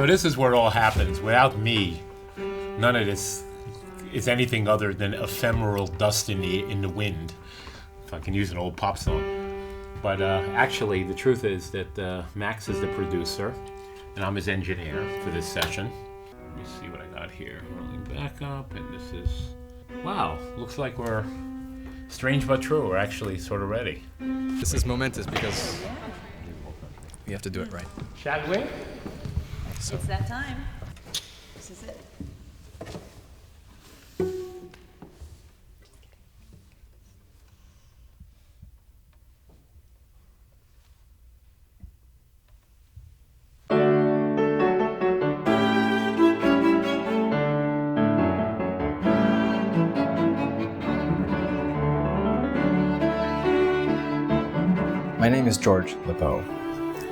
So this is where it all happens. Without me, none of this is anything other than ephemeral dust in the wind, if I can use an old pop song. But actually, the truth is that Max is the producer, and I'm his engineer for this session. Let me see what I got here. Rolling back up, and this is... Wow, looks like we're... Strange but true, we're actually sort of ready. This is momentous because we have to do it right. Shall we? So. It's that time. This is it. My name is George Lepauw,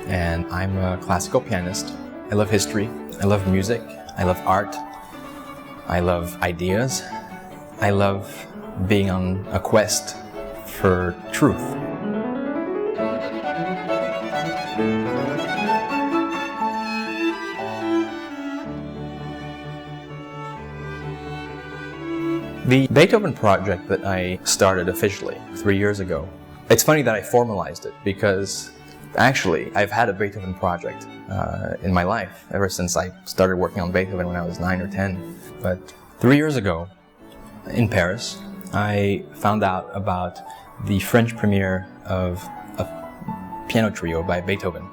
and I'm a classical pianist. I love history, I love music, I love art, I love ideas, I love being on a quest for truth. The Beethoven project that I started officially 3 years ago, it's funny that I formalized it because actually I've had a Beethoven project in my life ever since I started working on Beethoven when I was 9 or 10. But 3 years ago in Paris, I found out about the French premiere of a piano trio by Beethoven.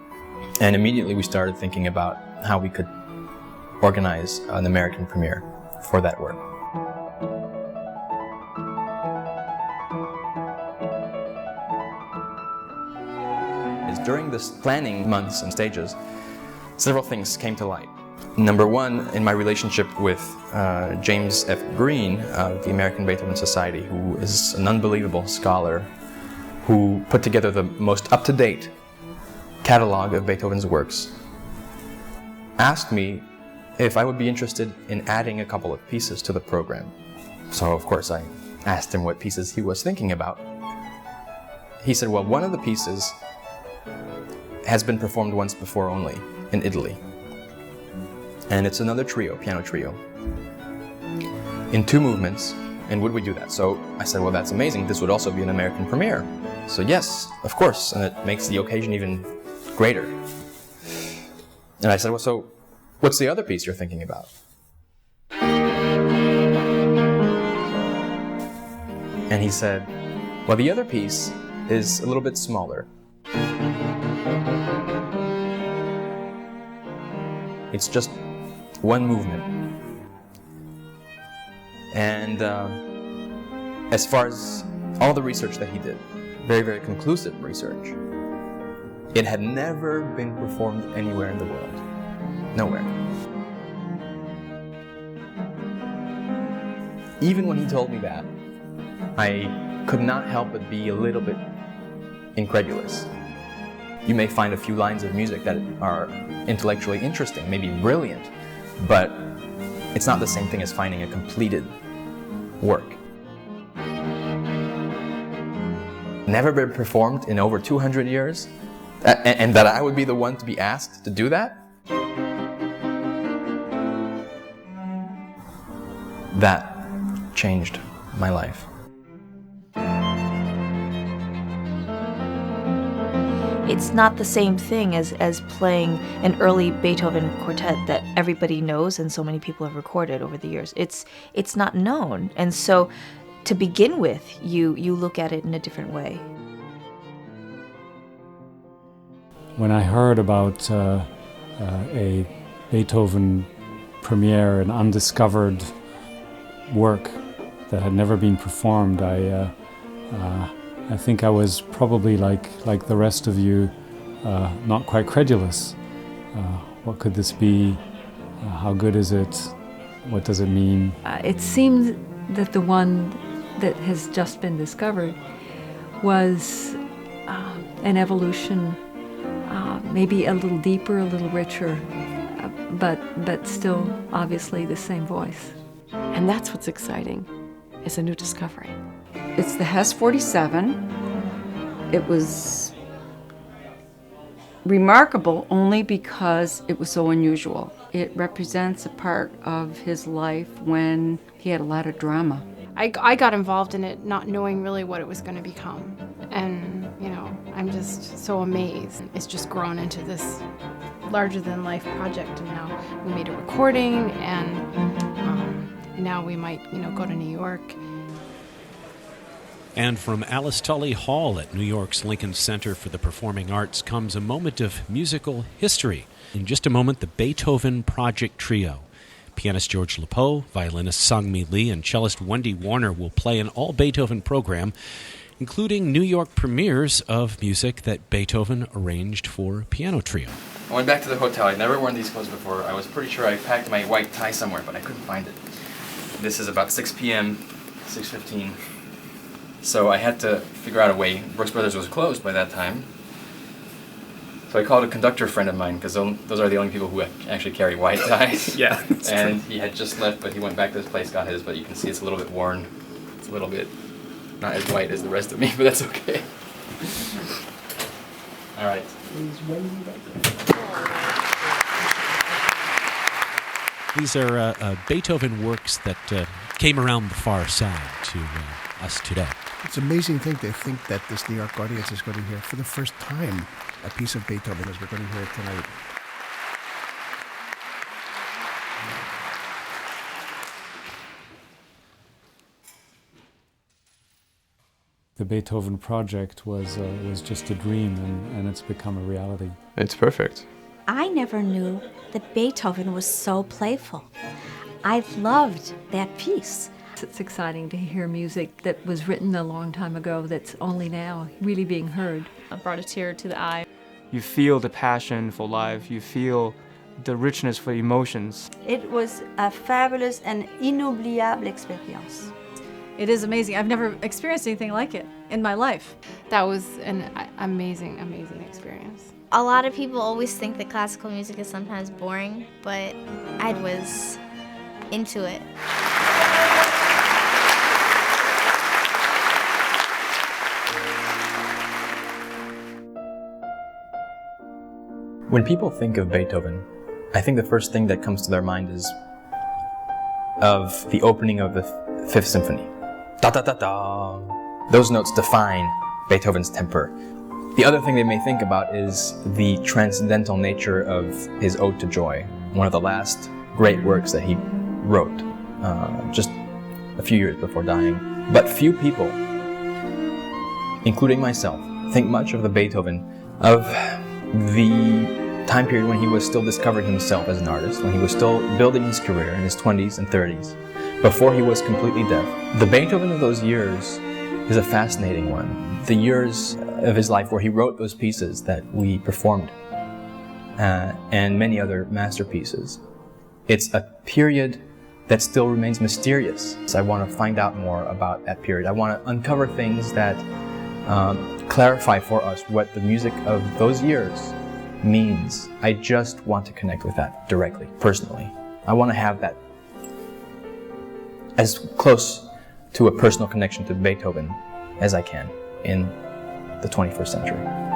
And immediately we started thinking about how we could organize an American premiere for that work. During this planning months and stages, several things came to light. Number one, in my relationship with James F. Green of the American Beethoven Society, who is an unbelievable scholar who put together the most up-to-date catalog of Beethoven's works, asked me if I would be interested in adding a couple of pieces to the program. So of course I asked him what pieces he was thinking about. He said, well, one of the pieces has been performed once before only, in Italy. And it's another trio, piano trio, in 2 movements, and would we do that? So I said, well, that's amazing, this would also be an American premiere. So yes, of course, and it makes the occasion even greater. And I said, well, so what's the other piece you're thinking about? And he said, well, the other piece is a little bit smaller. It's just one movement. And as far as all the research that he did, very, very conclusive research, it had never been performed anywhere in the world. Nowhere. Even when he told me that, I could not help but be a little bit incredulous. You may find a few lines of music that are intellectually interesting, maybe brilliant, but it's not the same thing as finding a completed work. Never been performed in over 200 years, and that I would be the one to be asked to do that? That changed my life. It's not the same thing as playing an early Beethoven quartet that everybody knows and so many people have recorded over the years. It's not known, and so to begin with, you look at it in a different way. When I heard about a Beethoven premiere, an undiscovered work that had never been performed, I think I was probably like the rest of you, not quite credulous. What could this be? How good is it? What does it mean? It seems that the one that has just been discovered was an evolution, maybe a little deeper, a little richer, but still obviously the same voice. And that's what's exciting, is a new discovery. It's the Hess 47. It was remarkable only because it was so unusual. It represents a part of his life when he had a lot of drama. I got involved in it not knowing really what it was going to become. And, I'm just so amazed. It's just grown into this larger-than-life project. And now we made a recording, and now we might, go to New York. And from Alice Tully Hall at New York's Lincoln Center for the Performing Arts comes a moment of musical history. In just a moment, the Beethoven Project Trio. Pianist George Lepauw, violinist Mee Lee, and cellist Wendy Warner will play an all-Beethoven program, including New York premieres of music that Beethoven arranged for piano trio. I went back to the hotel. I'd never worn these clothes before. I was pretty sure I packed my white tie somewhere, but I couldn't find it. This is about 6 p.m., 6:15. So I had to figure out a way. Brooks Brothers was closed by that time. So I called a conductor friend of mine, because those are the only people who actually carry white ties. Yeah, and he had just left, but he went back to his place, got his, but you can see it's a little bit worn. It's a little bit not as white as the rest of me, but that's okay. All right. These are Beethoven works that came around the far side to us today. It's an amazing thing to think that this New York audience is going to hear for the first time a piece of Beethoven as we're going to hear it tonight. The Beethoven project was just a dream, and it's become a reality. It's perfect. I never knew that Beethoven was so playful. I loved that piece. It's exciting to hear music that was written a long time ago that's only now really being heard. It brought a tear to the eye. You feel the passion for life. You feel the richness for emotions. It was a fabulous and inoubliable experience. It is amazing. I've never experienced anything like it in my life. That was an amazing, amazing experience. A lot of people always think that classical music is sometimes boring, but I was into it. When people think of Beethoven, I think the first thing that comes to their mind is of the opening of the Fifth Symphony. Da da da da. Those notes define Beethoven's temper. The other thing they may think about is the transcendental nature of his Ode to Joy, one of the last great works that he wrote just a few years before dying. But few people, including myself, think much of the Beethoven of the time period when he was still discovering himself as an artist, when he was still building his career in his 20s and 30s, before he was completely deaf. The Beethoven of those years is a fascinating one. The years of his life where he wrote those pieces that we performed, and many other masterpieces. It's a period that still remains mysterious. So I want to find out more about that period. I want to uncover things that clarify for us what the music of those years means. I just want to connect with that directly, personally. I want to have that as close to a personal connection to Beethoven as I can in the 21st century.